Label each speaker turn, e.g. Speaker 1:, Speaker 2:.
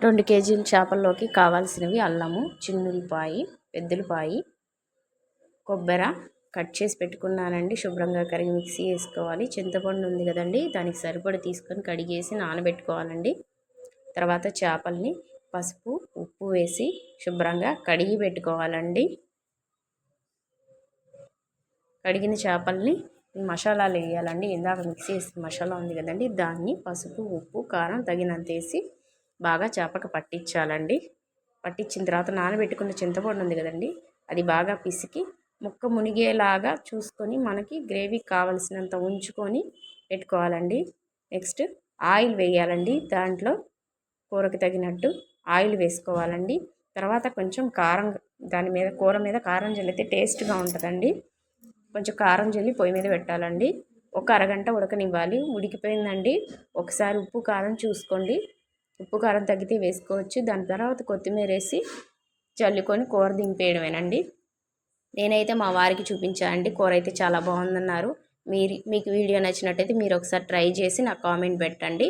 Speaker 1: 2 కేజీల చేపల్లోకి కావాల్సినవి అల్లము, చిన్నుల్లిపాయి, పెద్దుల్లిపాయి, కొబ్బరి కట్ చేసి పెట్టుకున్నానండి. శుభ్రంగా కడిగి మిక్సీ వేసుకోవాలి. చింతపండు ఉంది కదండి, దానికి సరిపడి తీసుకొని కడిగేసి నానబెట్టుకోవాలండి. తర్వాత చేపల్ని పసుపు, ఉప్పు వేసి శుభ్రంగా కడిగి పెట్టుకోవాలండి. కడిగిన చేపల్ని మసాలాలు వేయాలండి. ఇందాక మిక్సీ వేసిన మసాలా ఉంది కదండి, దాన్ని పసుపు, ఉప్పు, కారం తగినంత వేసి బాగా చేపకు పట్టించాలండి. పట్టించిన తర్వాత నానబెట్టుకున్న చింతపండు ఉంది కదండి, అది బాగా పిసికి ముక్క మునిగేలాగా చూసుకొని మనకి గ్రేవీకి కావలసినంత ఉంచుకొని పెట్టుకోవాలండి. నెక్స్ట్ ఆయిల్ వేయాలండి. దాంట్లో కూరకు తగినట్టు ఆయిల్ వేసుకోవాలండి. తర్వాత కొంచెం కారం, దాని మీద కూర మీద కారం జల్లితే టేస్ట్గా ఉంటుందండి. కొంచెం కారం జల్లి పొయ్యి మీద పెట్టాలండి. ఒక అరగంట ఉడకనివ్వాలి. ఉడికిపోయిందండి. ఒకసారి ఉప్పు కారం చూసుకోండి. ఉప్పు కారం తగ్గితే వేసుకోవచ్చు. దాని తర్వాత కొత్తిమీర వేసి చల్లుకొని కూర దింపేయడమేనండి. నేనైతే మా వారికి చూపించానండి. కూర అయితే చాలా బాగుందన్నారు. మీకు వీడియో నచ్చినట్టయితే మీరు ఒకసారి ట్రై చేసి నాకు కామెంట్ పెట్టండి.